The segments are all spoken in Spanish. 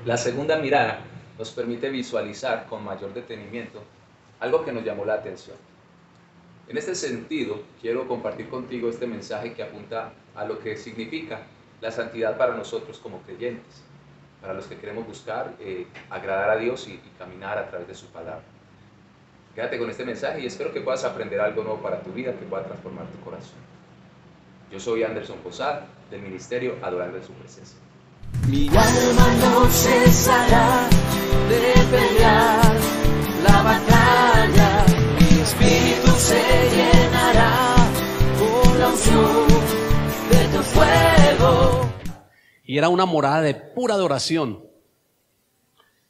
La segunda mirada nos permite visualizar con mayor detenimiento algo que nos llamó la atención. En este sentido, quiero compartir contigo este mensaje que apunta a lo que significa la santidad para nosotros como creyentes, para los que queremos buscar agradar a Dios y caminar a través de su palabra. Quédate con este mensaje y espero que puedas aprender algo nuevo para tu vida que pueda transformar tu corazón. Yo soy Anderson Posada, del ministerio Adorando en su Presencia. Mi alma no cesará de pelear la batalla, mi espíritu se llenará con la unción de tu fuego. Y era una morada de pura adoración.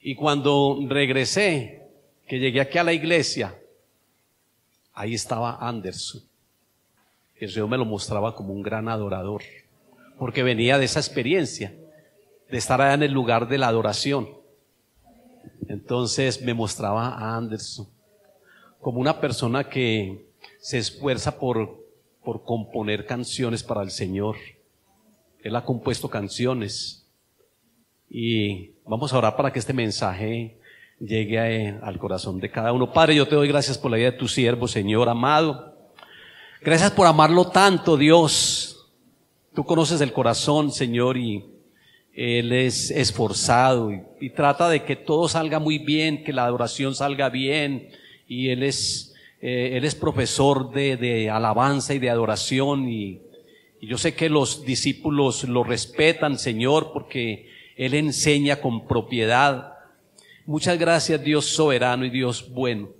Y cuando regresé, que llegué aquí a la iglesia, ahí estaba Anderson. El Señor me lo mostraba como un gran adorador, porque venía de esa experiencia de estar allá en el lugar de la adoración. Entonces me mostraba a Anderson como una persona que se esfuerza por componer canciones para el Señor. Él ha compuesto canciones y vamos a orar para que este mensaje llegue al corazón de cada uno. Padre, yo te doy gracias por la vida de tu siervo, Señor amado. Gracias por amarlo tanto, Dios. Tú conoces el corazón, Señor, y Él es esforzado y trata de que todo salga muy bien, que la adoración salga bien, y Él es profesor de alabanza y de adoración, y yo sé que los discípulos lo respetan, Señor, porque Él enseña con propiedad. Muchas gracias, Dios soberano y Dios bueno.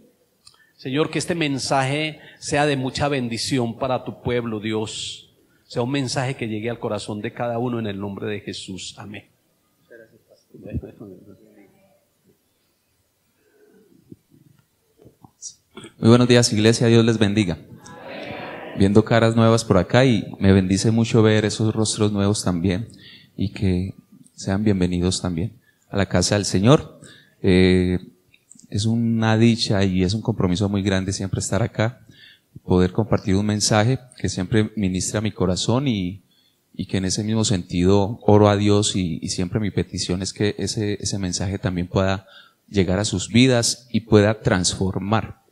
Señor, que este mensaje sea de mucha bendición para tu pueblo, Dios. Sea un mensaje que llegue al corazón de cada uno en el nombre de Jesús. Amén. Muy buenos días, iglesia, Dios les bendiga. Viendo caras nuevas por acá, y me bendice mucho ver esos rostros nuevos también, y que sean bienvenidos también a la casa del Señor. Es una dicha y es un compromiso muy grande siempre estar acá, poder compartir un mensaje que siempre ministra mi corazón, y que en ese mismo sentido oro a Dios, y siempre mi petición es que ese mensaje también pueda llegar a sus vidas y pueda transformar,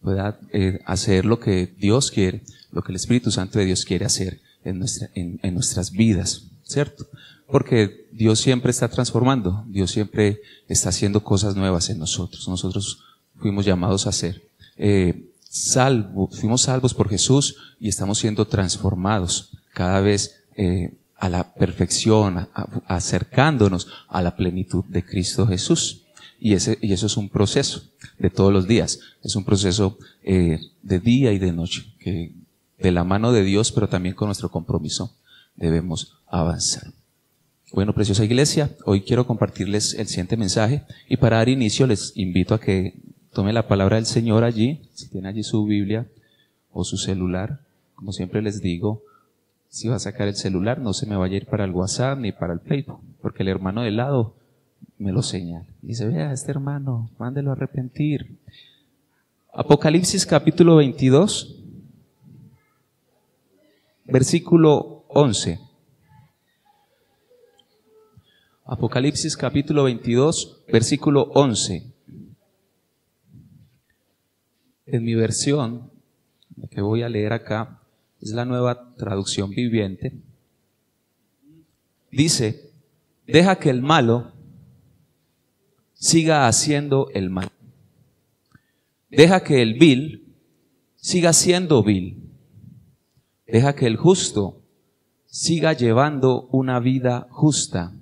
pueda hacer lo que Dios quiere, lo que el Espíritu Santo de Dios quiere hacer en nuestras vidas, ¿cierto? Porque Dios siempre está transformando, Dios siempre está haciendo cosas nuevas en nosotros. Nosotros fuimos llamados a ser fuimos salvos por Jesús y estamos siendo transformados cada vez a la perfección, acercándonos a la plenitud de Cristo Jesús. Y eso es un proceso de todos los días, es un proceso de día y de noche, que de la mano de Dios, pero también con nuestro compromiso debemos avanzar. Bueno, preciosa iglesia, hoy quiero compartirles el siguiente mensaje, y para dar inicio les invito a que tome la palabra del Señor allí, si tiene allí su Biblia o su celular. Como siempre les digo, si va a sacar el celular, no se me vaya a ir para el WhatsApp ni para el Facebook, porque el hermano de lado me lo señala. Dice, vea, este hermano, mándelo a arrepentir. Apocalipsis capítulo 22, versículo 11. Apocalipsis capítulo 22, versículo 11. En mi versión, la que voy a leer acá, es la Nueva Traducción Viviente. Dice, deja que el malo siga haciendo el mal. Deja que el vil siga siendo vil. Deja que el justo siga llevando una vida justa.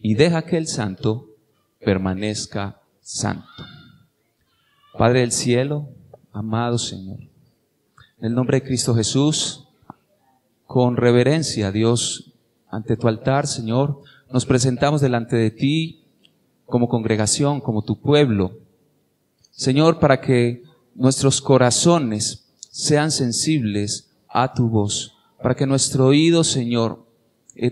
Y deja que el santo permanezca santo. Padre del cielo, amado Señor, en el nombre de Cristo Jesús, con reverencia, Dios, ante tu altar, Señor, nos presentamos delante de ti como congregación, como tu pueblo, Señor, para que nuestros corazones sean sensibles a tu voz, para que nuestro oído, Señor,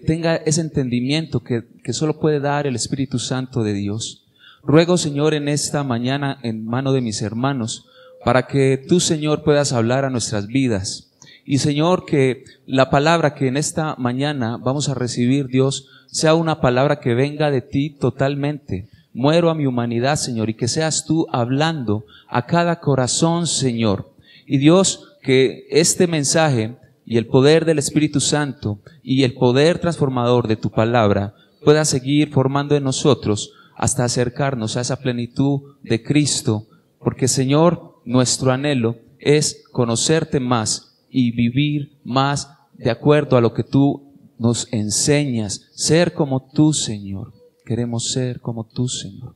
tenga ese entendimiento que solo puede dar el Espíritu Santo de Dios. Ruego, Señor, en esta mañana en mano de mis hermanos, para que tú, Señor, puedas hablar a nuestras vidas Y Señor, que la palabra que en esta mañana vamos a recibir, Dios, sea una palabra que venga de ti totalmente. Muero a mi humanidad, Señor, y que seas tú hablando a cada corazón, Señor. Y Dios, que este mensaje y el poder del Espíritu Santo y el poder transformador de tu palabra pueda seguir formando en nosotros hasta acercarnos a esa plenitud de Cristo, porque Señor, nuestro anhelo es conocerte más y vivir más de acuerdo a lo que tú nos enseñas, ser como tú, Señor. Queremos ser como tú, Señor.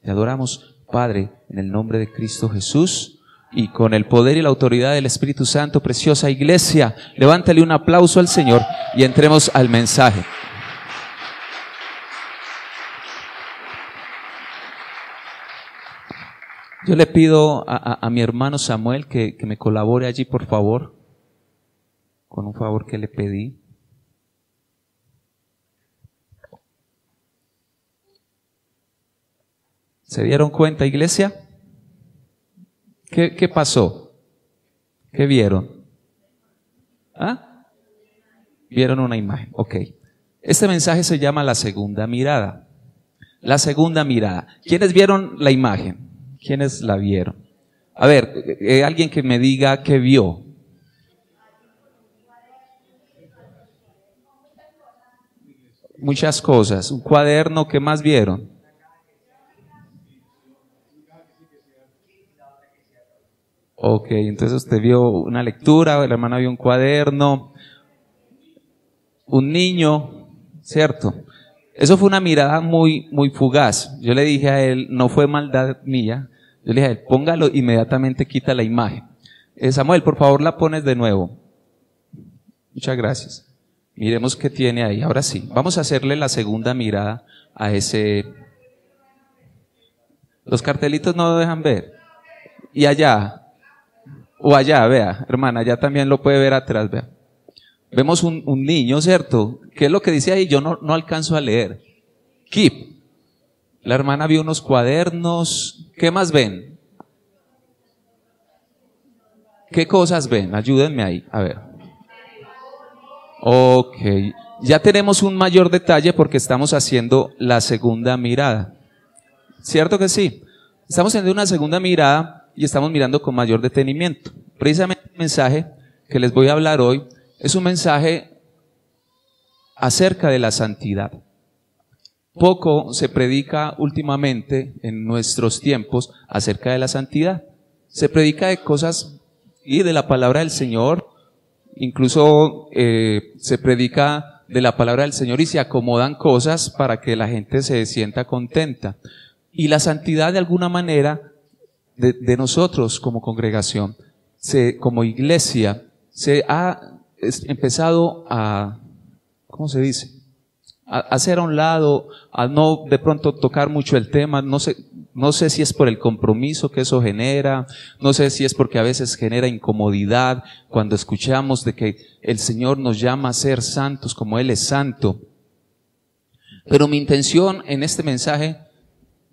Te adoramos, Padre, en el nombre de Cristo Jesús y con el poder y la autoridad del Espíritu Santo. Preciosa iglesia, levántale un aplauso al Señor y entremos al mensaje. Yo le pido a mi hermano Samuel que me colabore allí, por favor, con un favor que le pedí. ¿Se dieron cuenta, iglesia? ¿Qué pasó? ¿Qué vieron? ¿Ah? Vieron una imagen. Ok. Este mensaje se llama La Segunda Mirada. La Segunda Mirada. ¿Quiénes vieron la imagen? ¿Quiénes la vieron? A ver, alguien que me diga qué vio. Muchas cosas. Un cuaderno, ¿qué más vieron? Ok, entonces usted vio una lectura, la hermana vio un cuaderno, un niño, ¿cierto? Eso fue una mirada muy fugaz. Yo le dije a él, no fue maldad mía, yo le dije a él, póngalo, inmediatamente quita la imagen. Samuel, por favor la pones de nuevo. Muchas gracias. Miremos qué tiene ahí. Ahora sí, vamos a hacerle la segunda mirada a ese. Los cartelitos no lo dejan ver. Y allá. O allá, vea, hermana, allá también lo puede ver atrás, vea. Vemos un niño, ¿cierto? ¿Qué es lo que dice ahí? Yo no alcanzo a leer. Keep. La hermana vio unos cuadernos. ¿Qué más ven? ¿Qué cosas ven? Ayúdenme ahí, a ver. Ok. Ya tenemos un mayor detalle porque estamos haciendo la segunda mirada. ¿Cierto que sí? Estamos haciendo una segunda mirada y estamos mirando con mayor detenimiento. Precisamente el mensaje que les voy a hablar hoy es un mensaje acerca de la santidad. Poco se predica últimamente en nuestros tiempos acerca de la santidad. Se predica de cosas y de la palabra del Señor, incluso se predica de la palabra del Señor y se acomodan cosas para que la gente se sienta contenta. Y la santidad de alguna manera de nosotros como congregación, como iglesia, se ha empezado a, ¿cómo se dice? A hacer a un lado, a no de pronto tocar mucho el tema. No sé si es por el compromiso que eso genera, no sé si es porque a veces genera incomodidad cuando escuchamos de que el Señor nos llama a ser santos como Él es santo. Pero mi intención en este mensaje,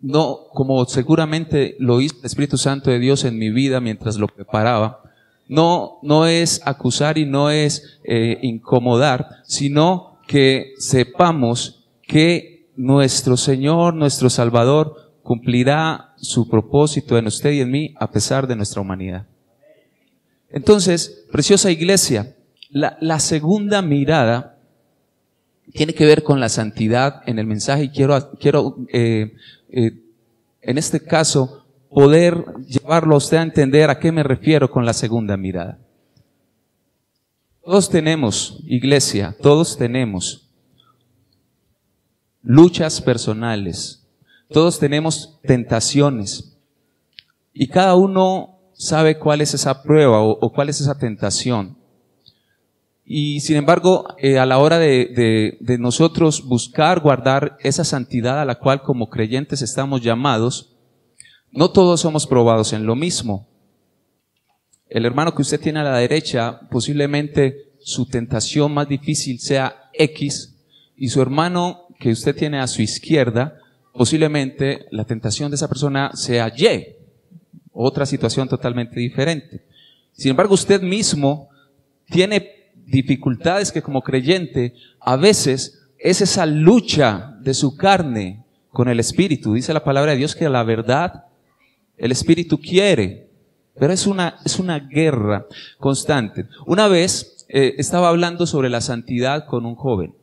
no, como seguramente lo hizo el Espíritu Santo de Dios en mi vida mientras lo preparaba, no es acusar y no es incomodar, sino que sepamos que nuestro Señor, nuestro Salvador, cumplirá su propósito en usted y en mí a pesar de nuestra humanidad. Entonces, preciosa iglesia, la segunda mirada tiene que ver con la santidad en el mensaje y quiero en este caso poder llevarlo a usted a entender a qué me refiero con la segunda mirada. Todos tenemos, iglesia, todos tenemos luchas personales, todos tenemos tentaciones y cada uno sabe cuál es esa prueba o cuál es esa tentación. Y sin embargo, a la hora de nosotros buscar guardar esa santidad a la cual como creyentes estamos llamados, no todos somos probados en lo mismo. El hermano que usted tiene a la derecha, posiblemente su tentación más difícil sea X, y su hermano que usted tiene a su izquierda, posiblemente la tentación de esa persona sea Y, otra situación totalmente diferente. Sin embargo, usted mismo tiene dificultades que como creyente a veces es esa lucha de su carne con el Espíritu. Dice la palabra de Dios que la verdad el Espíritu quiere, pero es una guerra constante. Una vez estaba hablando sobre la santidad con un joven.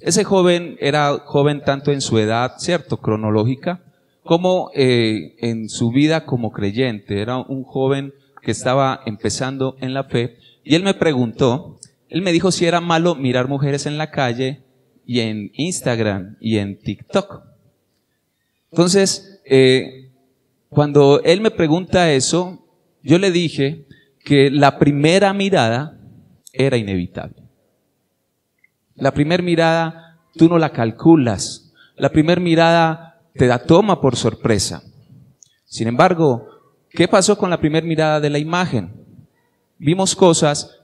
Ese joven era joven tanto en su edad, cierto, cronológica, como en su vida como creyente. Era un joven que estaba empezando en la fe, y él me dijo si era malo mirar mujeres en la calle y en Instagram y en TikTok. Entonces, cuando él me pregunta eso, yo le dije que la primera mirada era inevitable. La primera mirada tú no la calculas. La primera mirada te la toma por sorpresa. Sin embargo, ¿qué pasó con la primera mirada de la imagen? Vimos cosas,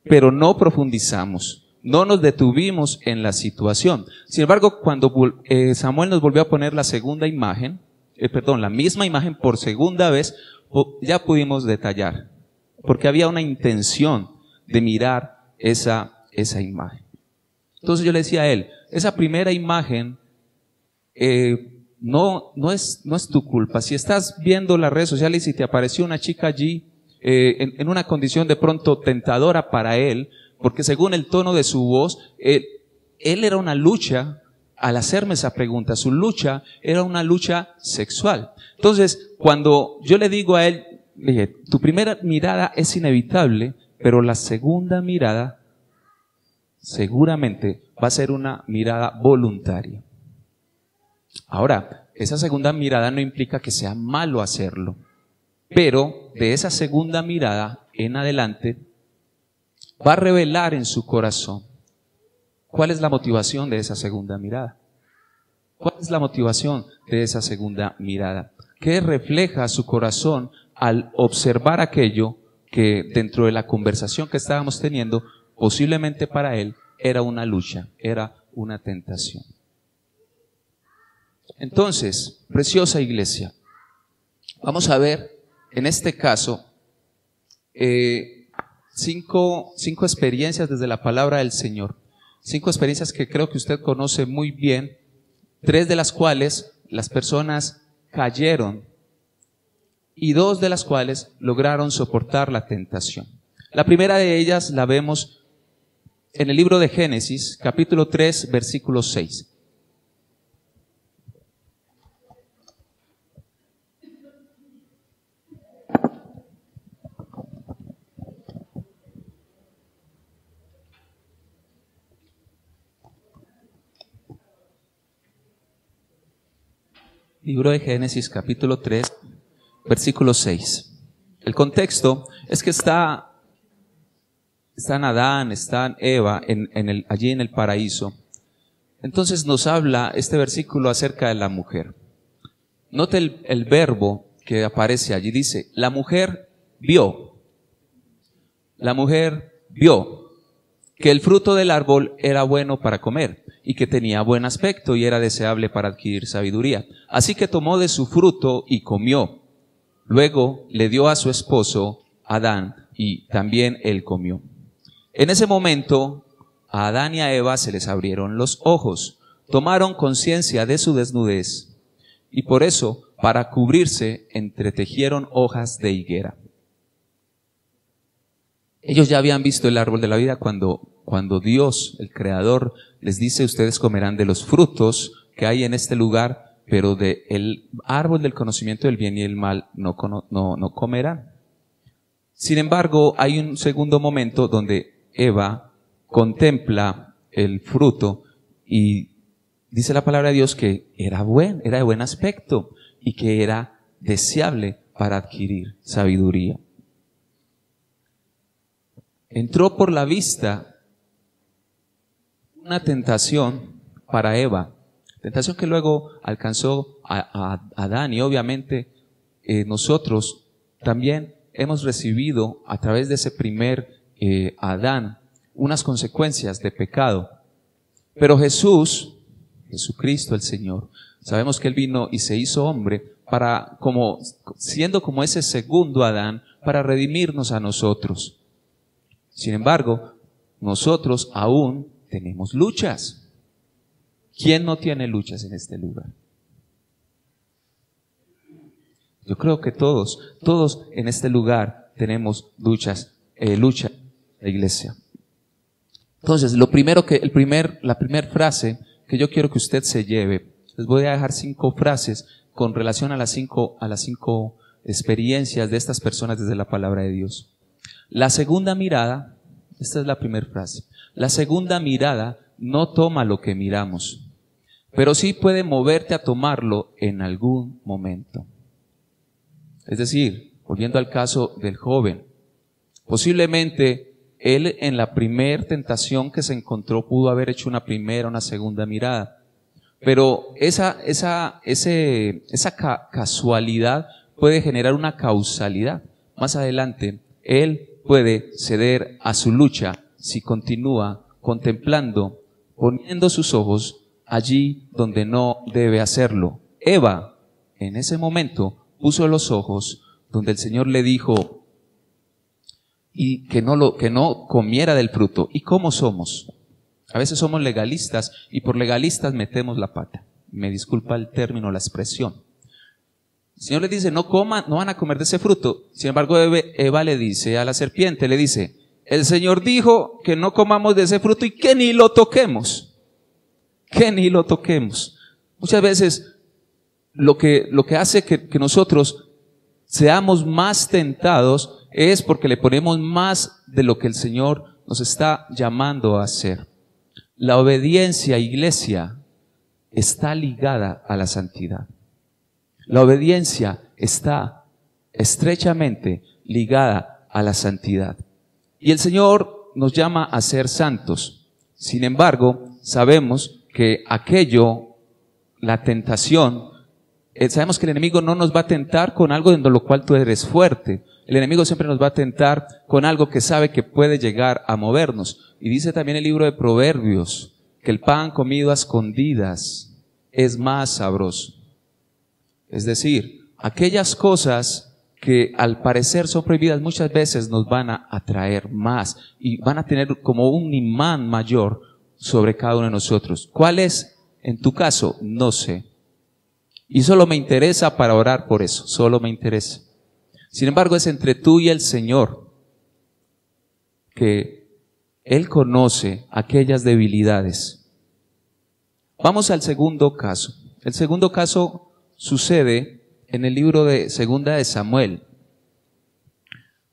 pero no profundizamos. No nos detuvimos en la situación. Sin embargo, cuando Samuel nos volvió a poner la segunda imagen, la misma imagen por segunda vez, ya pudimos detallar. Porque había una intención de mirar esa imagen. Entonces yo le decía a él, esa primera imagen no es tu culpa. Si estás viendo las redes sociales y te apareció una chica allí en una condición de pronto tentadora para él, porque según el tono de su voz, él era una lucha, al hacerme esa pregunta, su lucha era una lucha sexual. Entonces, cuando yo le digo a él, le dije, tu primera mirada es inevitable, pero la segunda mirada seguramente va a ser una mirada voluntaria. Ahora, esa segunda mirada no implica que sea malo hacerlo, pero de esa segunda mirada en adelante va a revelar en su corazón cuál es la motivación de esa segunda mirada. ¿Cuál es la motivación de esa segunda mirada? ¿Qué refleja su corazón al observar aquello que dentro de la conversación que estábamos teniendo, posiblemente para él era una lucha, era una tentación? Entonces, preciosa iglesia, vamos a ver en este caso cinco experiencias desde la palabra del Señor. 5 experiencias que creo que usted conoce muy bien, 3 de las cuales las personas cayeron y 2 de las cuales lograron soportar la tentación. La primera de ellas la vemos en el libro de Génesis, capítulo 3, versículo 6. Libro de Génesis, capítulo 3, versículo 6. El contexto es que están Adán, están Eva allí en el paraíso. Entonces nos habla este versículo acerca de la mujer. Note el verbo que aparece allí, dice, la mujer vio que el fruto del árbol era bueno para comer y que tenía buen aspecto y era deseable para adquirir sabiduría. Así que tomó de su fruto y comió. Luego le dio a su esposo Adán y también él comió. En ese momento a Adán y a Eva se les abrieron los ojos, tomaron conciencia de su desnudez y por eso, para cubrirse, entretejieron hojas de higuera. Ellos ya habían visto el árbol de la vida cuando Dios, el Creador, les dice, ustedes comerán de los frutos que hay en este lugar, pero del árbol del conocimiento del bien y el mal no comerán. Sin embargo, hay un segundo momento donde Eva contempla el fruto y dice la palabra de Dios que era de buen aspecto y que era deseable para adquirir sabiduría. Entró por la vista una tentación para Eva, tentación que luego alcanzó a Adán y obviamente nosotros también hemos recibido a través de ese primer Adán unas consecuencias de pecado. Pero Jesucristo el Señor, sabemos que Él vino y se hizo hombre siendo como ese segundo Adán para redimirnos a nosotros. Sin embargo, nosotros aún tenemos luchas. ¿Quién no tiene luchas en este lugar? Yo creo que todos en este lugar tenemos lucha en la iglesia. Entonces, la primera frase que yo quiero que usted se lleve, les voy a dejar 5 frases con relación a las cinco experiencias de estas personas desde la palabra de Dios. La segunda mirada, esta es la primera frase, la segunda mirada no toma lo que miramos, pero sí puede moverte a tomarlo en algún momento. Es decir, volviendo al caso del joven, posiblemente él en la primera tentación que se encontró pudo haber hecho una primera, una segunda mirada, pero esa casualidad puede generar una causalidad. Más adelante, él puede ceder a su lucha si continúa contemplando, poniendo sus ojos allí donde no debe hacerlo. Eva, en ese momento, puso los ojos donde el Señor le dijo y que no comiera del fruto. ¿Y cómo somos? A veces somos legalistas y por legalistas metemos la pata. Me disculpa el término, la expresión. El Señor le dice, no van a comer de ese fruto. Sin embargo, Eva le dice a la serpiente, le dice, el Señor dijo que no comamos de ese fruto y que ni lo toquemos. Que ni lo toquemos. Muchas veces lo que hace que nosotros seamos más tentados es porque le ponemos más de lo que el Señor nos está llamando a hacer. La obediencia, iglesia, está ligada a la santidad. La obediencia está estrechamente ligada a la santidad. Y el Señor nos llama a ser santos. Sin embargo, sabemos que la tentación, sabemos que el enemigo no nos va a tentar con algo en lo cual tú eres fuerte. El enemigo siempre nos va a tentar con algo que sabe que puede llegar a movernos. Y dice también el libro de Proverbios que el pan comido a escondidas es más sabroso. Es decir, aquellas cosas que al parecer son prohibidas muchas veces nos van a atraer más y van a tener como un imán mayor sobre cada uno de nosotros. ¿Cuál es? En tu caso, no sé. Y solo me interesa para orar por eso, solo me interesa. Sin embargo, es entre tú y el Señor que Él conoce aquellas debilidades. Vamos al segundo caso. El segundo caso sucede en el libro de Segunda de Samuel.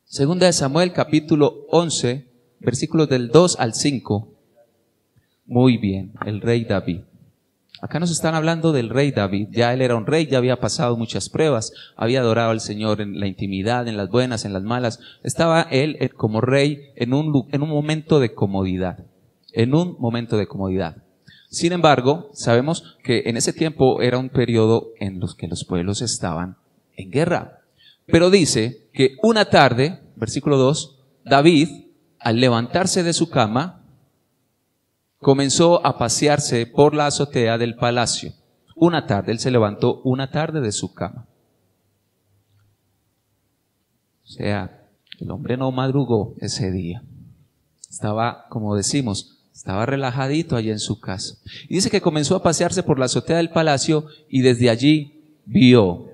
Segunda de Samuel, capítulo 11, versículos del 2 al 5. Muy bien, el rey David. Acá nos están hablando del rey David. Ya él era un rey, ya había pasado muchas pruebas, había adorado al Señor en la intimidad, en las buenas, en las malas. Estaba él como rey en un momento de comodidad. En un momento de comodidad. Sin embargo, sabemos que en ese tiempo era un periodo en los que los pueblos estaban en guerra. Pero dice que una tarde, versículo 2, David, al levantarse de su cama, comenzó a pasearse por la azotea del palacio. Una tarde, él se levantó una tarde de su cama. O sea, el hombre no madrugó ese día. Estaba, como decimos, estaba relajadito allí en su casa. Y dice que comenzó a pasearse por la azotea del palacio y desde allí vio.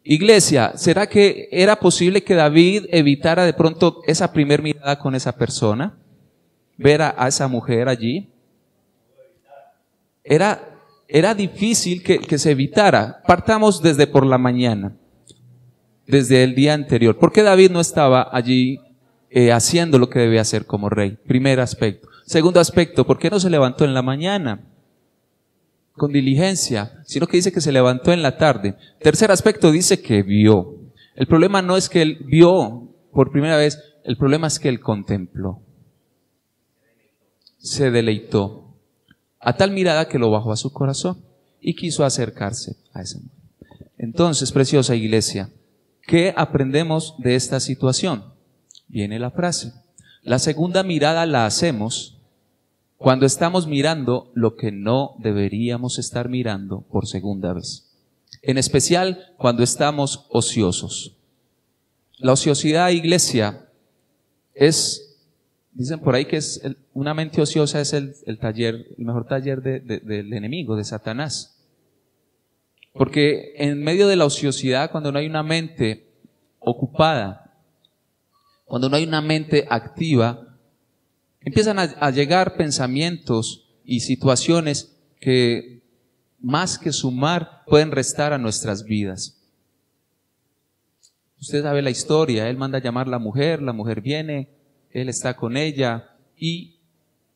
Iglesia, ¿será que era posible que David evitara de pronto esa primer mirada con esa persona? Ver a esa mujer allí. Era difícil que se evitara. Partamos desde por la mañana, desde el día anterior. ¿Por qué David no estaba allí haciendo lo que debía hacer como rey? Primer aspecto. Segundo aspecto, ¿por qué no se levantó en la mañana con diligencia, sino que dice que se levantó en la tarde? Tercer aspecto, dice que vio. El problema no es que él vio por primera vez, el problema es que él contempló. Se deleitó a tal mirada que lo bajó a su corazón y quiso acercarse a esa mujer. Entonces, preciosa iglesia, ¿qué aprendemos de esta situación? Viene la frase. La segunda mirada la hacemos cuando estamos mirando lo que no deberíamos estar mirando por segunda vez. En especial cuando estamos ociosos. La ociosidad, iglesia, dicen por ahí que una mente ociosa es el mejor taller del enemigo, de Satanás. Porque en medio de la ociosidad, cuando no hay una mente ocupada, cuando no hay una mente activa, empiezan a llegar pensamientos y situaciones que más que sumar pueden restar a nuestras vidas. Usted sabe la historia, él manda a llamar a la mujer viene, él está con ella y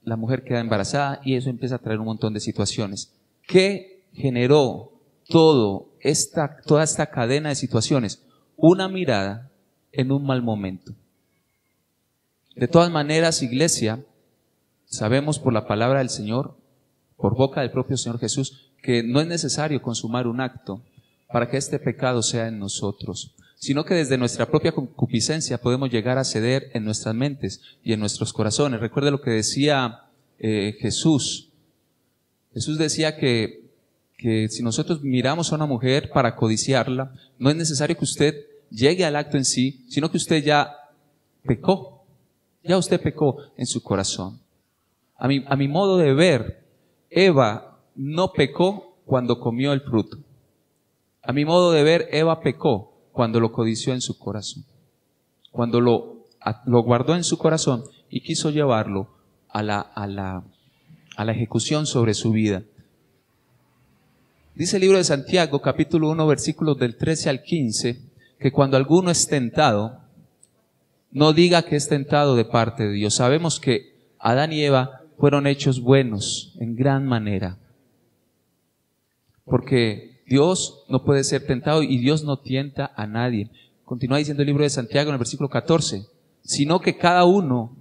la mujer queda embarazada y eso empieza a traer un montón de situaciones. ¿Qué generó toda esta cadena de situaciones? Una mirada en un mal momento. De todas maneras, iglesia, sabemos por la palabra del Señor, por boca del propio Señor Jesús, que no es necesario consumar un acto para que este pecado sea en nosotros, sino que desde nuestra propia concupiscencia podemos llegar a ceder en nuestras mentes y en nuestros corazones. Recuerde lo que decía Jesús. Jesús decía que si nosotros miramos a una mujer para codiciarla, no es necesario que usted llegue al acto en sí, sino que usted ya pecó. Ya usted pecó en su corazón. A mi modo de ver, Eva no pecó cuando comió el fruto. A mi modo de ver, Eva pecó cuando lo codició en su corazón. Cuando lo guardó en su corazón y quiso llevarlo a la ejecución sobre su vida. Dice el libro de Santiago, capítulo 1, versículos del 13 al 15, que cuando alguno es tentado, no diga que es tentado de parte de Dios. Sabemos que Adán y Eva fueron hechos buenos en gran manera. Porque Dios no puede ser tentado y Dios no tienta a nadie. Continúa diciendo el libro de Santiago en el versículo 14, sino que cada uno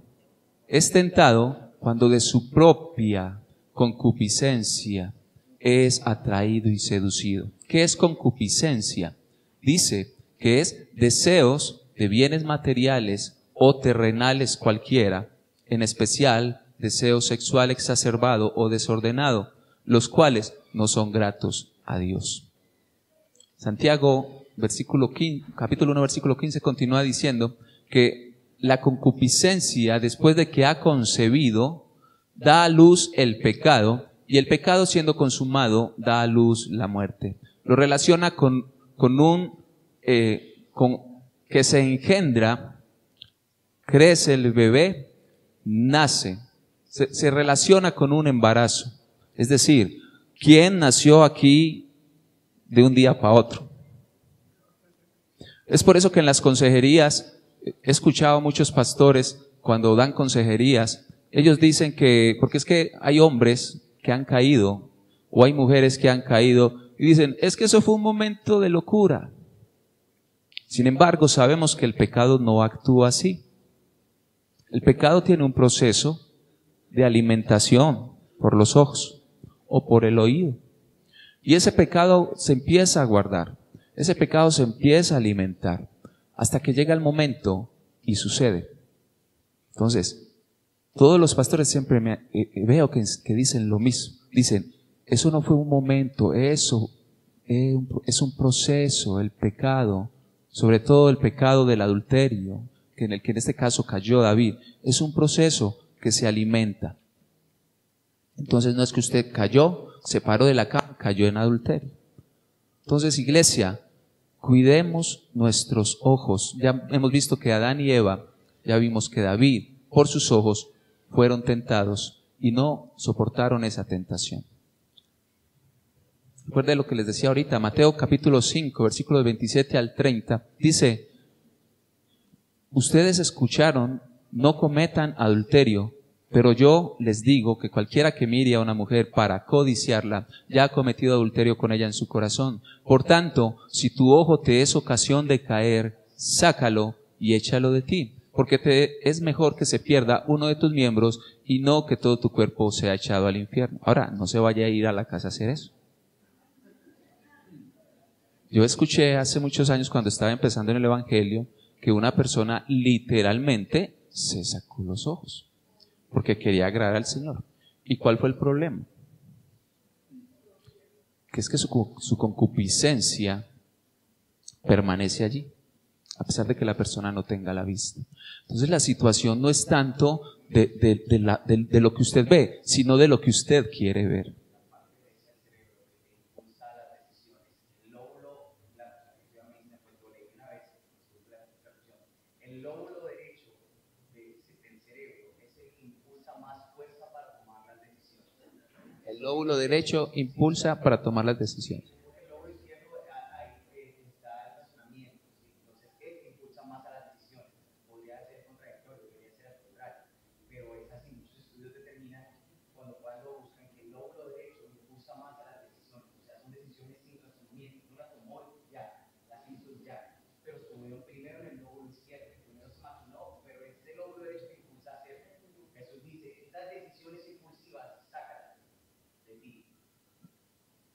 es tentado cuando de su propia concupiscencia es atraído y seducido. ¿Qué es concupiscencia? Dice que es deseos de bienes materiales o terrenales cualquiera, en especial deseo sexual exacerbado o desordenado, los cuales no son gratos a Dios. Santiago, capítulo 1, versículo 15, continúa diciendo que la concupiscencia, después de que ha concebido, da a luz el pecado, y el pecado siendo consumado da a luz la muerte. Lo relaciona con que se engendra, crece el bebé, nace. Se relaciona con un embarazo. Es decir, ¿quién nació aquí de un día para otro? Es por eso que en las consejerías, he escuchado a muchos pastores cuando dan consejerías, ellos dicen que, porque es que hay hombres que han caído, o hay mujeres que han caído, y dicen, es que eso fue un momento de locura. Sin embargo, sabemos que el pecado no actúa así. El pecado tiene un proceso de alimentación por los ojos o por el oído. Y ese pecado se empieza a guardar, ese pecado se empieza a alimentar, hasta que llega el momento y sucede. Entonces, todos los pastores siempre veo que dicen lo mismo. Dicen, eso no fue un momento, eso es un proceso, el pecado, sobre todo el pecado del adulterio, que en este caso cayó David, es un proceso que se alimenta. Entonces no es que usted cayó, se paró de la cama, cayó en adulterio. Entonces, iglesia, cuidemos nuestros ojos. Ya hemos visto que Adán y Eva, ya vimos que David, por sus ojos, fueron tentados y no soportaron esa tentación. Recuerden lo que les decía ahorita, Mateo capítulo 5, versículos 27 al 30, dice, ustedes escucharon, no cometan adulterio, pero yo les digo que cualquiera que mire a una mujer para codiciarla, ya ha cometido adulterio con ella en su corazón. Por tanto, si tu ojo te es ocasión de caer, sácalo y échalo de ti, porque te es mejor que se pierda uno de tus miembros y no que todo tu cuerpo sea echado al infierno. Ahora, no se vaya a ir a la casa a hacer eso. Yo escuché hace muchos años, cuando estaba empezando en el Evangelio, que una persona literalmente se sacó los ojos porque quería agradar al Señor. ¿Y cuál fue el problema? Que es que su concupiscencia permanece allí. a pesar de que la persona no tenga la vista. Entonces la situación no es tanto de lo que usted ve, sino de lo que usted quiere ver. El lóbulo derecho del cerebro es el que impulsa más fuerza para tomar las decisiones. El lóbulo derecho impulsa para tomar las decisiones. El lóbulo izquierdo está el razonamiento, ¿sí? Entonces es el que impulsa más a las decisiones. Podría ser contradictorio, podría ser al contrario, pero es así. Muchos estudios determinan cuando buscan que el lóbulo derecho impulsa más a las decisiones. O sea, son decisiones sin razonamiento. No las tomó ya, las hizo ya, pero estuvieron primero en el lóbulo izquierdo. No, pero es el lóbulo derecho que impulsa a hacer. Jesús dice, estas decisiones impulsivas, sácalas de ti.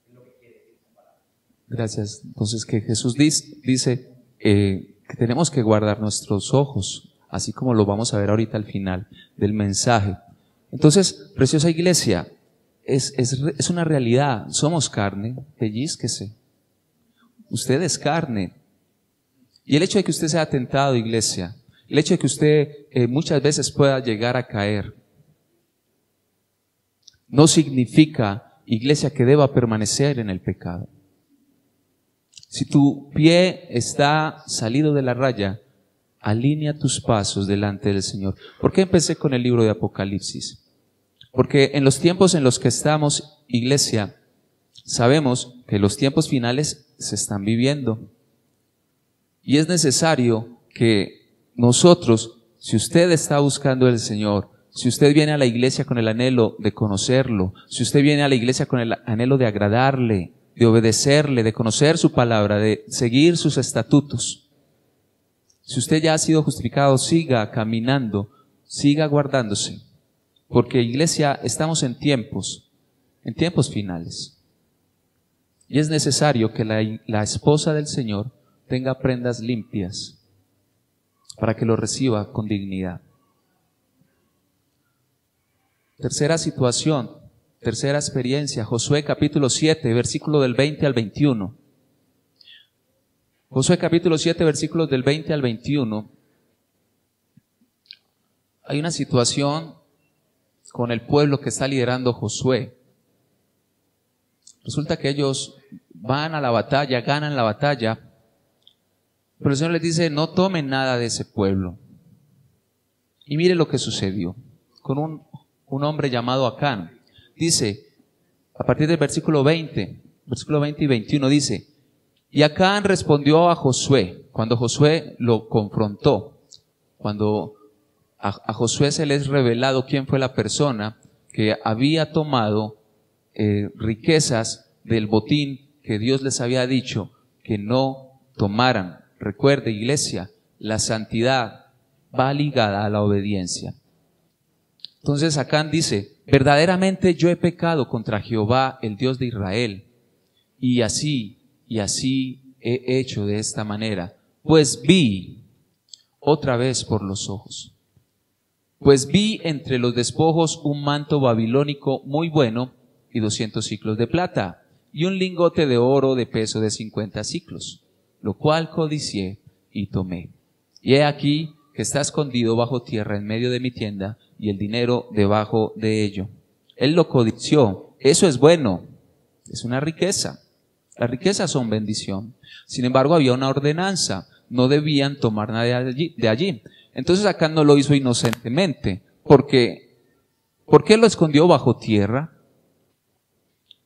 Es lo que quiere decir esa palabra. Gracias. Entonces que Jesús dice que tenemos que guardar nuestros ojos, así como lo vamos a ver ahorita al final del mensaje. Entonces, preciosa iglesia, es una realidad. Somos carne, pellízquese. Usted es carne. Y el hecho de que usted sea tentado, iglesia, el hecho de que usted muchas veces pueda llegar a caer, no significa, iglesia, que deba permanecer en el pecado. Si tu pie está salido de la raya, alinea tus pasos delante del Señor. ¿Por qué empecé con el libro de Apocalipsis? Porque en los tiempos en los que estamos, iglesia, sabemos que los tiempos finales se están viviendo. Y es necesario que nosotros, si usted está buscando al Señor, si usted viene a la iglesia con el anhelo de conocerlo, si usted viene a la iglesia con el anhelo de agradarle, de obedecerle, de conocer su palabra, de seguir sus estatutos, si usted ya ha sido justificado, siga caminando, siga guardándose, porque iglesia, estamos en tiempos finales. Y es necesario que la esposa del Señor tenga prendas limpias para que lo reciba con dignidad. Tercera situación, tercera experiencia, Josué capítulo 7, versículo del 20 al 21. Josué capítulo 7, versículos del 20 al 21. Hay una situación con el pueblo que está liderando Josué. Resulta que ellos van a la batalla, ganan la batalla, pero el Señor les dice, no tomen nada de ese pueblo. Y mire lo que sucedió con un hombre llamado Acán. Dice, a partir del versículo 20 y 21 dice, y Acán respondió a Josué, cuando Josué lo confrontó, cuando a Josué se le es revelado quién fue la persona que había tomado riquezas del botín que Dios les había dicho que no tomaran. Recuerde, iglesia, la santidad va ligada a la obediencia. Entonces Acán dice, verdaderamente yo he pecado contra Jehová, el Dios de Israel, y así he hecho de esta manera, pues vi otra vez por los ojos. Pues vi entre los despojos un manto babilónico muy bueno y 200 siclos de plata, y un lingote de oro de peso de 50 siclos, lo cual codicié y tomé. Y he aquí que está escondido bajo tierra en medio de mi tienda, y el dinero debajo de ello. Él lo codició. Eso es bueno. Es una riqueza. Las riquezas son bendición. Sin embargo, había una ordenanza. No debían tomar nada de allí. Entonces Acán no lo hizo inocentemente. ¿Por qué? ¿Por qué lo escondió bajo tierra?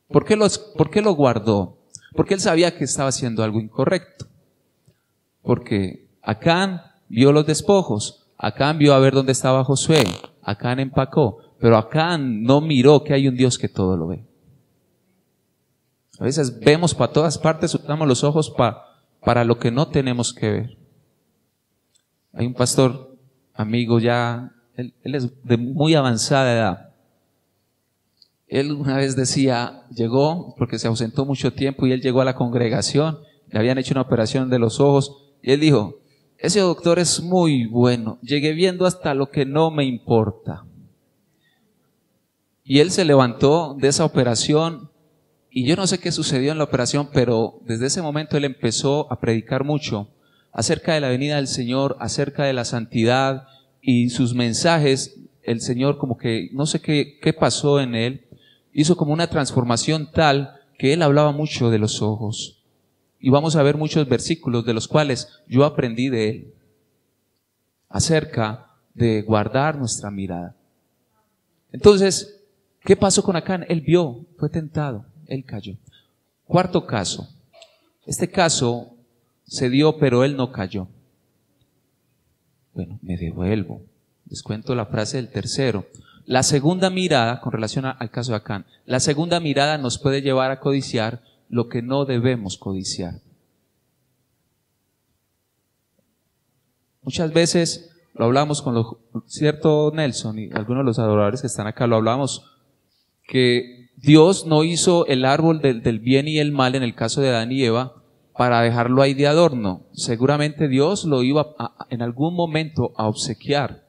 ¿Por qué lo guardó? Porque él sabía que estaba haciendo algo incorrecto. Porque Acán vio los despojos. Acán vio a ver dónde estaba Josué. Acán empacó. Pero Acán no miró que hay un Dios que todo lo ve. A veces vemos para todas partes, usamos los ojos para lo que no tenemos que ver. Hay un pastor, amigo ya, él es de muy avanzada edad. Él una vez decía, llegó, porque se ausentó mucho tiempo, y él llegó a la congregación, le habían hecho una operación de los ojos, y él dijo, ese doctor es muy bueno, llegué viendo hasta lo que no me importa. Y él se levantó de esa operación, y yo no sé qué sucedió en la operación, pero desde ese momento él empezó a predicar mucho acerca de la venida del Señor, acerca de la santidad y sus mensajes, el Señor como que, no sé qué pasó en él, hizo como una transformación tal que él hablaba mucho de los ojos. Y vamos a ver muchos versículos de los cuales yo aprendí de él, acerca de guardar nuestra mirada. Entonces, ¿qué pasó con Acán? Él vio, fue tentado, él cayó. Cuarto caso. Este caso se dio, pero él no cayó. Bueno, me devuelvo. Les cuento la frase del tercero. La segunda mirada, con relación al caso de Acán, la segunda mirada nos puede llevar a codiciar lo que no debemos codiciar. Muchas veces lo hablamos con cierto Nelson y algunos de los adoradores que están acá, lo hablamos, que Dios no hizo el árbol del bien y el mal en el caso de Adán y Eva para dejarlo ahí de adorno. Seguramente Dios lo iba en algún momento a obsequiar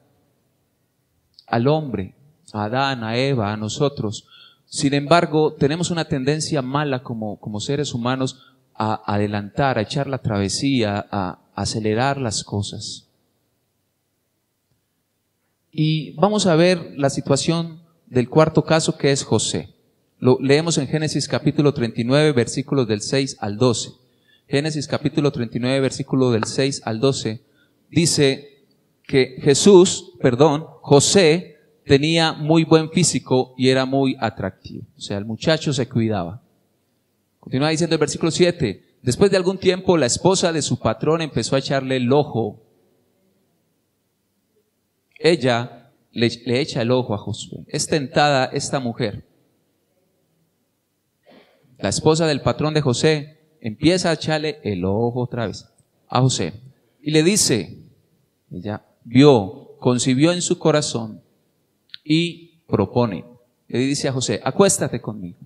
al hombre, a Adán, a Eva, a nosotros. Sin embargo, tenemos una tendencia mala como seres humanos a adelantar, a echar la travesía, a acelerar las cosas. Y vamos a ver la situación del cuarto caso, que es José. Lo leemos en Génesis capítulo 39, versículos del 6 al 12. Génesis capítulo 39, versículo del 6 al 12, dice que José tenía muy buen físico y era muy atractivo. O sea, el muchacho se cuidaba. Continúa diciendo el versículo 7, después de algún tiempo la esposa de su patrón empezó a echarle el ojo. Ella le echa el ojo a Josué. Es tentada esta mujer. La esposa del patrón de José empieza a echarle el ojo otra vez a José. Y le dice, ella concibió en su corazón y propone. Le dice a José, acuéstate conmigo.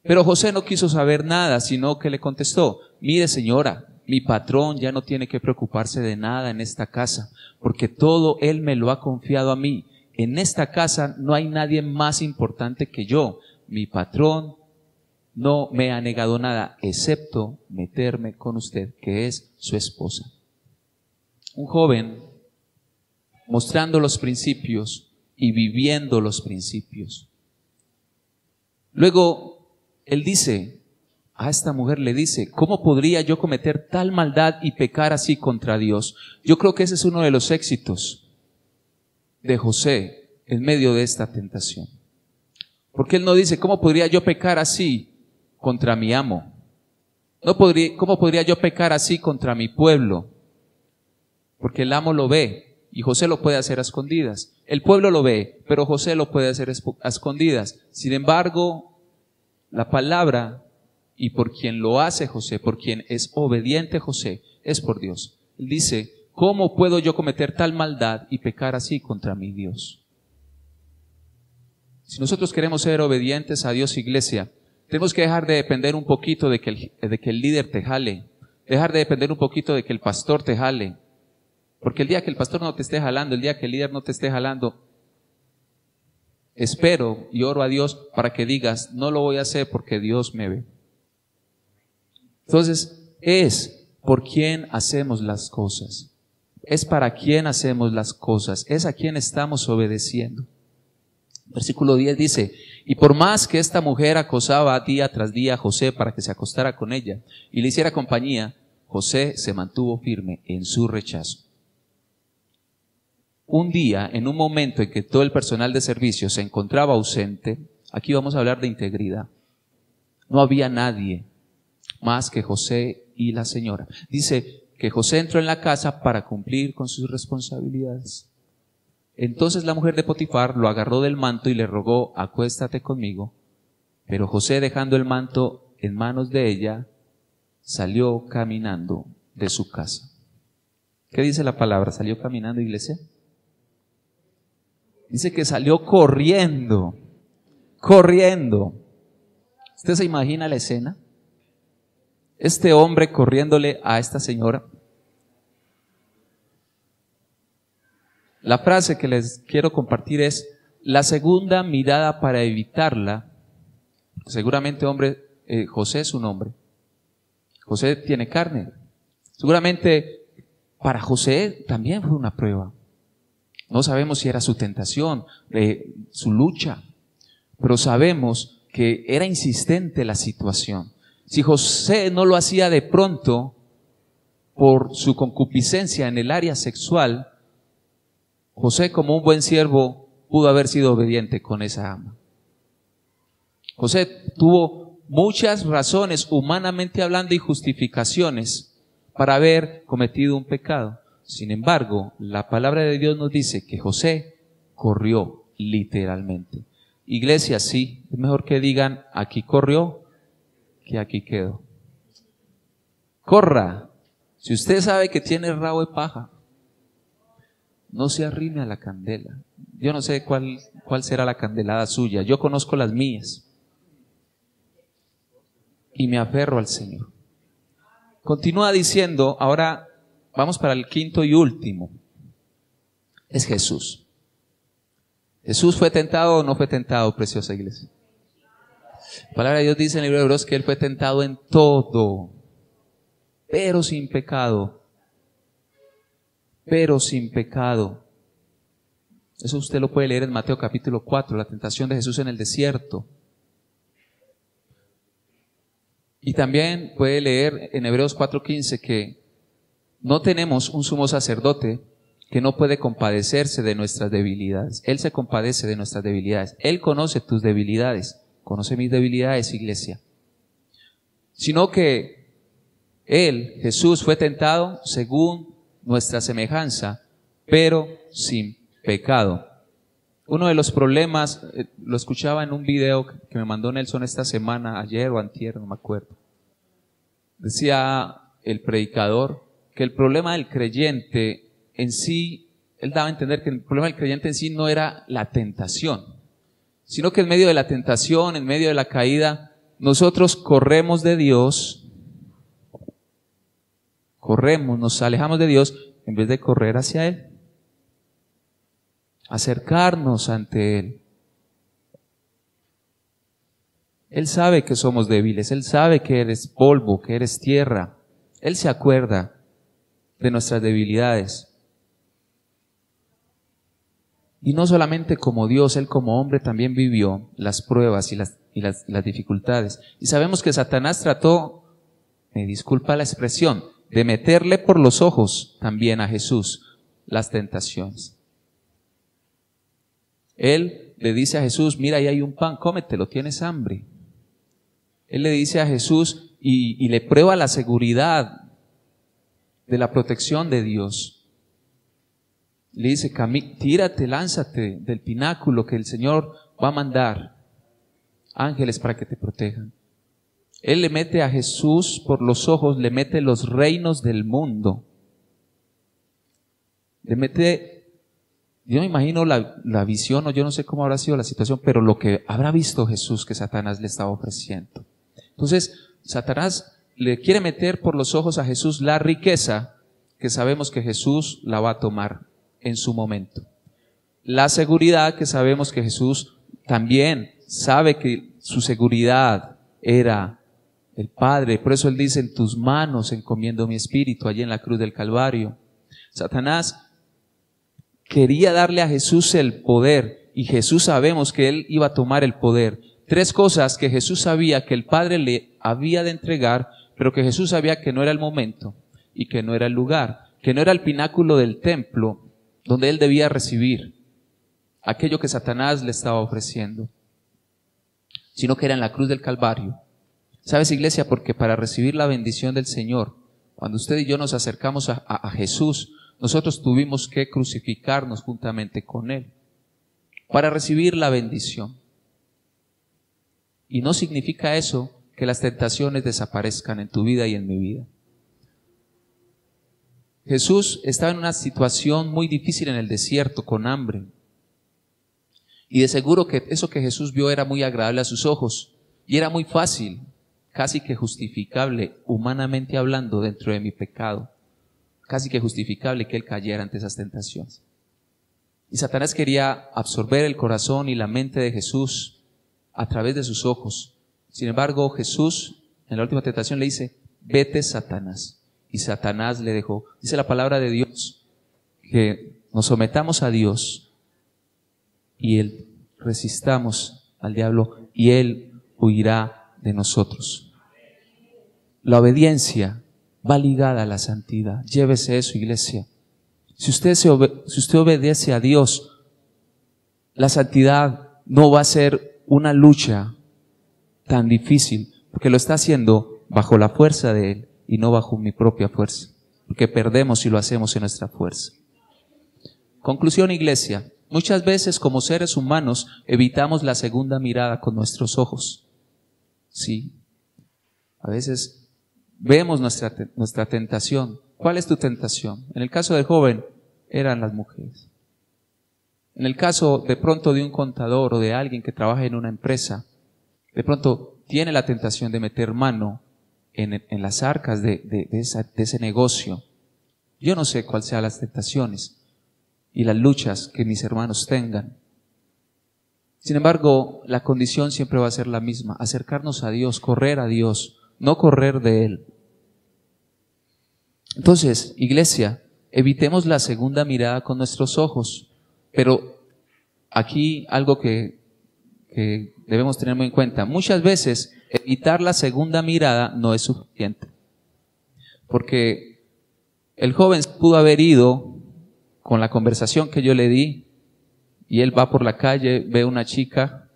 Pero José no quiso saber nada, sino que le contestó, mire señora, mi patrón ya no tiene que preocuparse de nada en esta casa, porque todo él me lo ha confiado a mí. En esta casa no hay nadie más importante que yo. Mi patrón no me ha negado nada, excepto meterme con usted, que es su esposa. Un joven mostrando los principios y viviendo los principios. Luego, él dice, a esta mujer le dice, ¿cómo podría yo cometer tal maldad y pecar así contra Dios? Yo creo que ese es uno de los éxitos de José en medio de esta tentación. Porque él no dice, ¿cómo podría yo pecar así contra mi amo? ¿Cómo podría yo pecar así contra mi pueblo? Porque el amo lo ve y José lo puede hacer a escondidas. El pueblo lo ve, pero José lo puede hacer a escondidas. Sin embargo, la palabra y por quien lo hace José, por quien es obediente José, es por Dios. Él dice, ¿cómo puedo yo cometer tal maldad y pecar así contra mi Dios? Si nosotros queremos ser obedientes a Dios, iglesia, tenemos que dejar de depender un poquito de que el líder te jale, dejar de depender un poquito de que el pastor te jale, porque el día que el pastor no te esté jalando, el día que el líder no te esté jalando, espero y oro a Dios para que digas, no lo voy a hacer porque Dios me ve. Entonces, es por quién hacemos las cosas, es para quién hacemos las cosas, es a quién estamos obedeciendo. Versículo 10 dice, y por más que esta mujer acosaba día tras día a José para que se acostara con ella y le hiciera compañía, José se mantuvo firme en su rechazo. Un día, en un momento en que todo el personal de servicio se encontraba ausente, aquí vamos a hablar de integridad, no había nadie más que José y la señora. Dice que José entró en la casa para cumplir con sus responsabilidades. Entonces la mujer de Potifar lo agarró del manto y le rogó, acuéstate conmigo. Pero José, dejando el manto en manos de ella, salió caminando de su casa. ¿Qué dice la palabra? ¿Salió caminando, iglesia? Dice que salió corriendo. ¿Usted se imagina la escena? Este hombre corriéndole a esta señora. La frase que les quiero compartir es, la segunda mirada para evitarla, seguramente José es un hombre, José tiene carne, seguramente para José también fue una prueba. No sabemos si era su tentación, su lucha, pero sabemos que era insistente la situación. Si José no lo hacía de pronto por su concupiscencia en el área sexual, José, como un buen siervo, pudo haber sido obediente con esa ama. José tuvo muchas razones, humanamente hablando, y justificaciones para haber cometido un pecado. Sin embargo, la palabra de Dios nos dice que José corrió literalmente. Iglesia, sí, es mejor que digan aquí corrió que aquí quedó. Corra. Si usted sabe que tiene rabo de paja, no se arrime a la candela. Yo no sé cuál será la candelada suya. Yo conozco las mías. Y me aferro al Señor. Continúa diciendo, ahora vamos para el quinto y último. Es Jesús. ¿Jesús fue tentado o no fue tentado, preciosa iglesia? La palabra de Dios dice en el libro de Hebreos que Él fue tentado en todo, pero sin pecado. Pero sin pecado. Eso usted lo puede leer en Mateo capítulo 4, la tentación de Jesús en el desierto. Y también puede leer en Hebreos 4:15 que no tenemos un sumo sacerdote que no puede compadecerse de nuestras debilidades. Él se compadece de nuestras debilidades. Él conoce tus debilidades. Conoce mis debilidades, iglesia. Sino que Él, Jesús, fue tentado según nuestra semejanza, pero sin pecado. Uno de los problemas, lo escuchaba en un video que me mandó Nelson esta semana, ayer o antier, no me acuerdo. Decía el predicador que el problema del creyente en sí, él daba a entender que el problema del creyente en sí no era la tentación, sino que en medio de la tentación, en medio de la caída, nosotros corremos de Dios, nos alejamos de Dios en vez de correr hacia Él, acercarnos ante Él. Él sabe que somos débiles, Él sabe que eres polvo, que eres tierra. Él se acuerda de nuestras debilidades. Y no solamente como Dios, Él como hombre también vivió las pruebas y las dificultades. Y sabemos que Satanás trató, me disculpa la expresión, de meterle por los ojos también a Jesús las tentaciones. Él le dice a Jesús, mira, ahí hay un pan, cómetelo, tienes hambre. Él le dice a Jesús y le prueba la seguridad de la protección de Dios. Le dice, tírate, lánzate del pináculo que el Señor va a mandar ángeles para que te protejan. Él le mete a Jesús por los ojos, le mete los reinos del mundo. Le mete, yo me imagino la visión, o yo no sé cómo habrá sido la situación, pero lo que habrá visto Jesús que Satanás le estaba ofreciendo. Entonces, Satanás le quiere meter por los ojos a Jesús la riqueza que sabemos que Jesús la va a tomar en su momento. La seguridad que sabemos que Jesús también sabe que su seguridad era el Padre. Por eso Él dice, en tus manos encomiendo mi espíritu, allí en la cruz del Calvario. Satanás quería darle a Jesús el poder, y Jesús sabemos que Él iba a tomar el poder. 3 cosas que Jesús sabía que el Padre le había de entregar, pero que Jesús sabía que no era el momento y que no era el lugar, que no era el pináculo del templo donde Él debía recibir aquello que Satanás le estaba ofreciendo, sino que era en la cruz del Calvario. ¿Sabes, iglesia? Porque para recibir la bendición del Señor, cuando usted y yo nos acercamos a Jesús, nosotros tuvimos que crucificarnos juntamente con Él para recibir la bendición. Y no significa eso que las tentaciones desaparezcan en tu vida y en mi vida. Jesús estaba en una situación muy difícil en el desierto, con hambre. Y de seguro que eso que Jesús vio era muy agradable a sus ojos. Y era muy fácil, casi que justificable, humanamente hablando, dentro de mi pecado. Casi que justificable que Él cayera ante esas tentaciones. Y Satanás quería absorber el corazón y la mente de Jesús a través de sus ojos. Sin embargo, Jesús, en la última tentación, le dice, vete, Satanás. y Satanás le dejó. Dice la palabra de Dios que nos sometamos a Dios y Él resistamos al diablo y Él huirá de nosotros. La obediencia va ligada a la santidad. Llévese eso, iglesia. Si usted obedece a Dios, la santidad no va a ser una lucha tan difícil, porque lo está haciendo bajo la fuerza de Él y no bajo mi propia fuerza, porque perdemos si lo hacemos en nuestra fuerza. Conclusión, iglesia. Muchas veces como seres humanos evitamos la segunda mirada con nuestros ojos. Sí. A veces vemos nuestra tentación. ¿Cuál es tu tentación? En el caso del joven, eran las mujeres. En el caso de pronto de un contador o de alguien que trabaja en una empresa, de pronto tiene la tentación de meter mano en las arcas de ese negocio. Yo no sé cuáles sean las tentaciones y las luchas que mis hermanos tengan. Sin embargo, la condición siempre va a ser la misma: acercarnos a Dios, correr a Dios, no correr de Él. Entonces, iglesia, evitemos la segunda mirada con nuestros ojos. Pero aquí algo que debemos tener muy en cuenta: muchas veces evitar la segunda mirada no es suficiente. Porque el joven pudo haber ido con la conversación que yo le di, y él va por la calle, ve a una chica,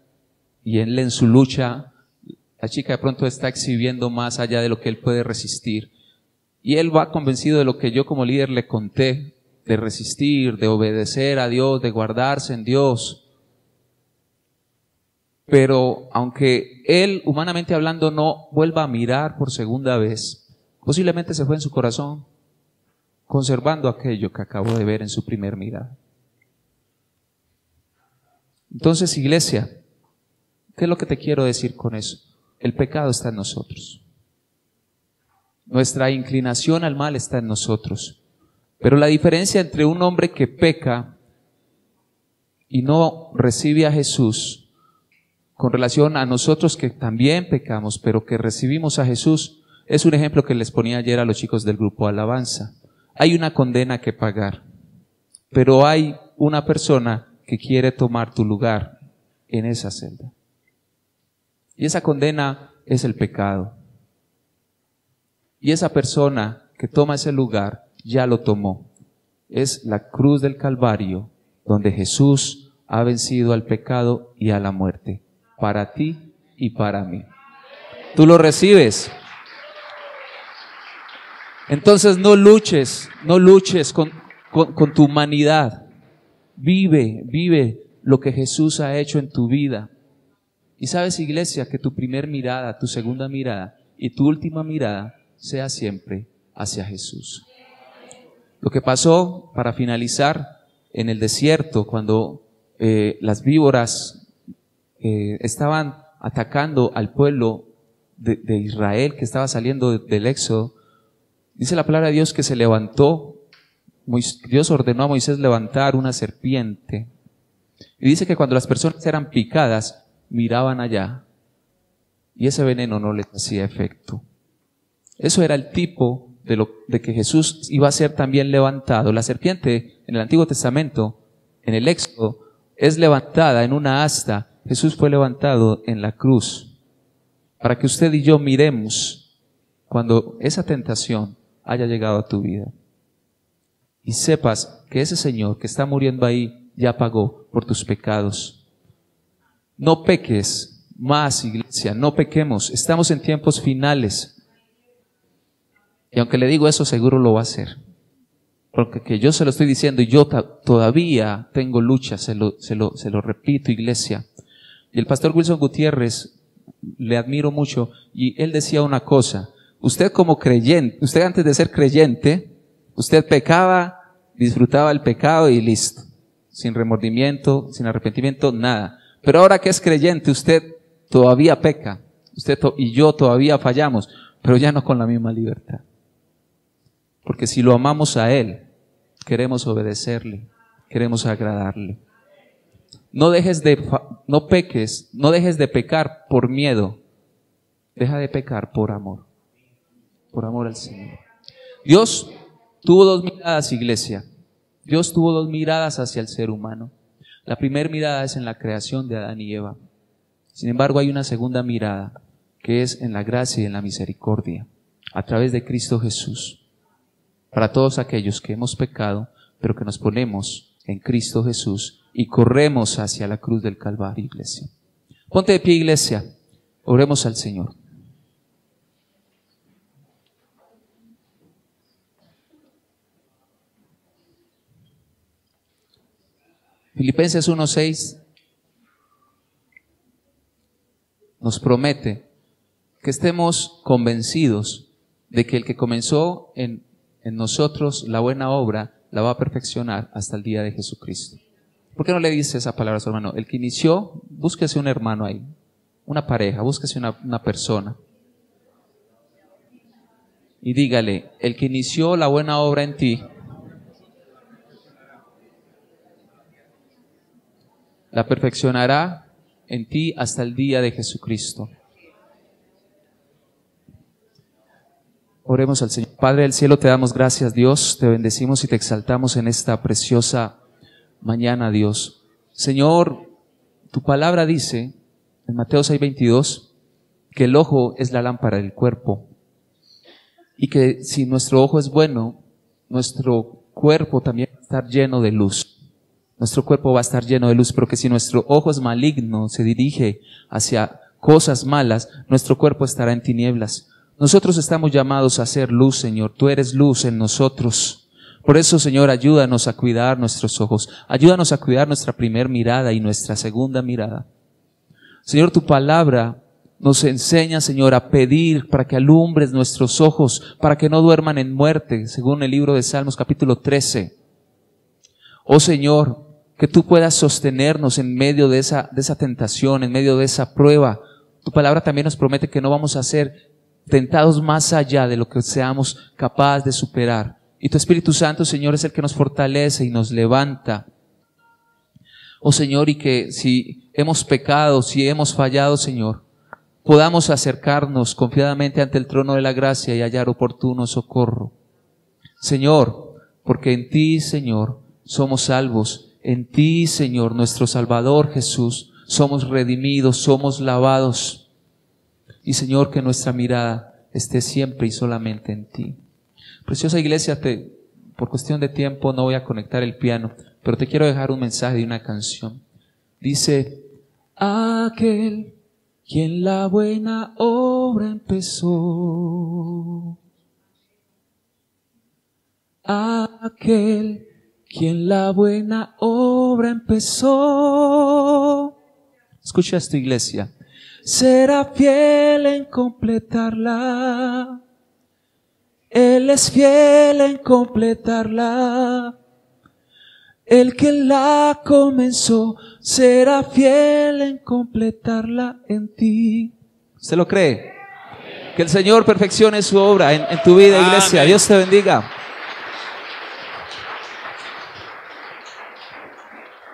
y él en su lucha, la chica de pronto está exhibiendo más allá de lo que él puede resistir. Y él va convencido de lo que yo como líder le conté, de resistir, de obedecer a Dios, de guardarse en Dios. Pero aunque él, humanamente hablando, no vuelva a mirar por segunda vez, posiblemente se fue en su corazón, conservando aquello que acabó de ver en su primer mirada. Entonces, iglesia, ¿qué es lo que te quiero decir con eso? El pecado está en nosotros. Nuestra inclinación al mal está en nosotros. Pero la diferencia entre un hombre que peca y no recibe a Jesús, con relación a nosotros que también pecamos, pero que recibimos a Jesús, es un ejemplo que les ponía ayer a los chicos del grupo Alabanza. Hay una condena que pagar, pero hay una persona que quiere tomar tu lugar en esa celda. Y esa condena es el pecado. Y esa persona que toma ese lugar ya lo tomó. Es la cruz del Calvario, donde Jesús ha vencido al pecado y a la muerte, para ti y para mí. ¿Tú lo recibes? Entonces no luches con tu humanidad. Vive lo que Jesús ha hecho en tu vida. Y sabes, iglesia, que tu primer mirada, tu segunda mirada y tu última mirada sea siempre hacia Jesús. Lo que pasó, para finalizar, en el desierto, cuando las víboras estaban atacando al pueblo de Israel que estaba saliendo del Éxodo, dice la palabra de Dios que se levantó, Dios ordenó a Moisés levantar una serpiente. Y dice que cuando las personas eran picadas, miraban allá y ese veneno no les hacía efecto. Eso era el tipo de que Jesús iba a ser también levantado. La serpiente en el Antiguo Testamento, en el Éxodo, es levantada en una asta. Jesús fue levantado en la cruz para que usted y yo miremos cuando esa tentación haya llegado a tu vida y sepas que ese Señor que está muriendo ahí ya pagó por tus pecados. No peques más, iglesia, no pequemos. Estamos en tiempos finales. Y aunque le digo eso, seguro lo va a hacer. Porque que yo se lo estoy diciendo y yo todavía tengo lucha, se lo repito, iglesia. Y el pastor Wilson Gutiérrez, le admiro mucho, y él decía una cosa: usted como creyente, usted antes de ser creyente, usted pecaba, disfrutaba el pecado y listo. Sin remordimiento, sin arrepentimiento, nada. Pero ahora que es creyente, usted todavía peca. Usted y yo todavía fallamos, pero ya no con la misma libertad. Porque si lo amamos a Él, queremos obedecerle, queremos agradarle. No peques, no dejes de pecar por miedo. Deja de pecar por amor al Señor. Dios tuvo dos miradas, iglesia. Dios tuvo dos miradas hacia el ser humano. La primera mirada es en la creación de Adán y Eva. Sin embargo, hay una segunda mirada, que es en la gracia y en la misericordia, a través de Cristo Jesús, para todos aquellos que hemos pecado, pero que nos ponemos en Cristo Jesús y corremos hacia la cruz del Calvario, iglesia. Ponte de pie, iglesia, oremos al Señor. Filipenses 1:6 nos promete que estemos convencidos de que el que comenzó en nosotros la buena obra la va a perfeccionar hasta el día de Jesucristo. ¿Por qué no le dice esa palabra a su hermano? El que inició, búsquese un hermano ahí, una pareja, búsquese una persona. Y dígale, el que inició la buena obra en ti, la perfeccionará en ti hasta el día de Jesucristo. Oremos al Señor. Padre del cielo, te damos gracias, Dios, te bendecimos y te exaltamos en esta preciosa mañana, Dios. Señor, tu palabra dice en Mateo 6:22 que el ojo es la lámpara del cuerpo y que si nuestro ojo es bueno, nuestro cuerpo también va a estar lleno de luz. Nuestro cuerpo va a estar lleno de luz, pero que si nuestro ojo es maligno, se dirige hacia cosas malas, nuestro cuerpo estará en tinieblas. Nosotros estamos llamados a ser luz, Señor. Tú eres luz en nosotros. Por eso, Señor, ayúdanos a cuidar nuestros ojos. Ayúdanos a cuidar nuestra primera mirada y nuestra segunda mirada. Señor, tu palabra nos enseña, Señor, a pedir para que alumbres nuestros ojos, para que no duerman en muerte, según el libro de Salmos capítulo 13. Oh Señor, que tú puedas sostenernos en medio de esa tentación, en medio de esa prueba. Tu palabra también nos promete que no vamos a ser tentados más allá de lo que seamos capaces de superar. Y tu Espíritu Santo, Señor, es el que nos fortalece y nos levanta. Oh Señor, y que si hemos pecado, si hemos fallado, Señor, podamos acercarnos confiadamente ante el trono de la gracia y hallar oportuno socorro. Señor, porque en ti, Señor, somos salvos. En ti, Señor, nuestro Salvador Jesús, somos redimidos, somos lavados. Y Señor, que nuestra mirada esté siempre y solamente en ti. Preciosa iglesia, por cuestión de tiempo no voy a conectar el piano, pero te quiero dejar un mensaje de una canción. Dice, aquel quien la buena obra empezó, aquel quien la buena obra empezó. Escucha esto, iglesia. Será fiel en completarla. Él es fiel en completarla. El que la comenzó será fiel en completarla en ti. ¿Usted lo cree? Que el Señor perfeccione su obra en tu vida, iglesia. Amén. Dios te bendiga.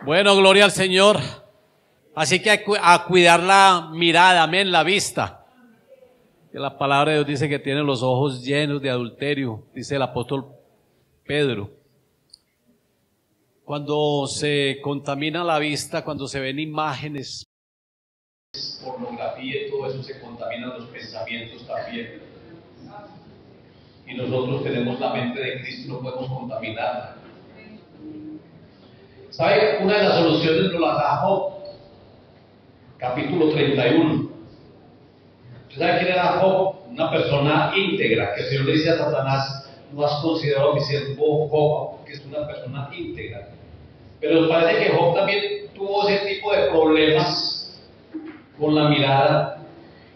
Bueno, gloria al Señor. Así que a cuidar la mirada, amén, la vista. Que la palabra de Dios dice que tiene los ojos llenos de adulterio, dice el apóstol Pedro. Cuando se contamina la vista, cuando se ven imágenes, pornografía y todo eso, se contaminan los pensamientos también. Y nosotros tenemos la mente de Cristo y no podemos contaminarla. ¿Sabe? Una de las soluciones nos la da Job, capítulo 31. ¿Usted sabe quién era Job? Una persona íntegra, que el Señor le dice a Satanás, no has considerado a mi siervo Job, porque es una persona íntegra. Pero parece que Job también tuvo ese tipo de problemas con la mirada.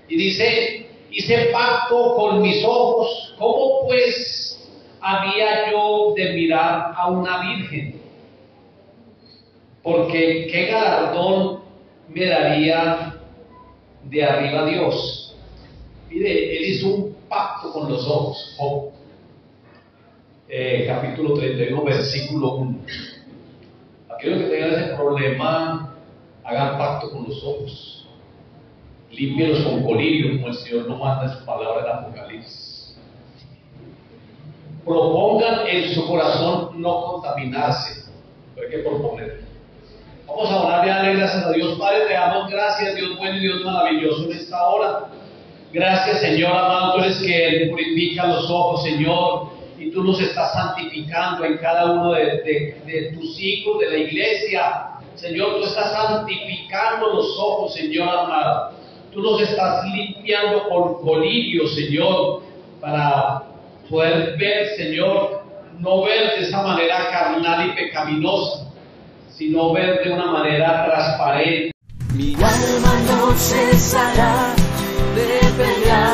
Y dice, hice pacto con mis ojos, ¿cómo pues había yo de mirar a una virgen? Porque ¿qué galardón me daría de arriba Dios? Mire, él hizo un pacto con los ojos. Job, capítulo 31, versículo 1. Aquellos que tengan ese problema, hagan pacto con los ojos. Límpielos con colirio, como el Señor nos manda en su palabra en Apocalipsis. propongan en su corazón no contaminarse. Hay que proponer. Vamos a orar y darle gracias a Dios. Padre, te damos gracias, Dios bueno y Dios maravilloso, en esta hora. Gracias, Señor amado, tú eres que purifica los ojos, Señor, y tú los estás santificando en cada uno de tus hijos, de la iglesia. Señor, tú estás santificando los ojos, Señor amado. Tú los estás limpiando con colirio, Señor, para poder ver, Señor, no ver de esa manera carnal y pecaminosa, sino ver de una manera transparente. Mi alma no cesará de pelear.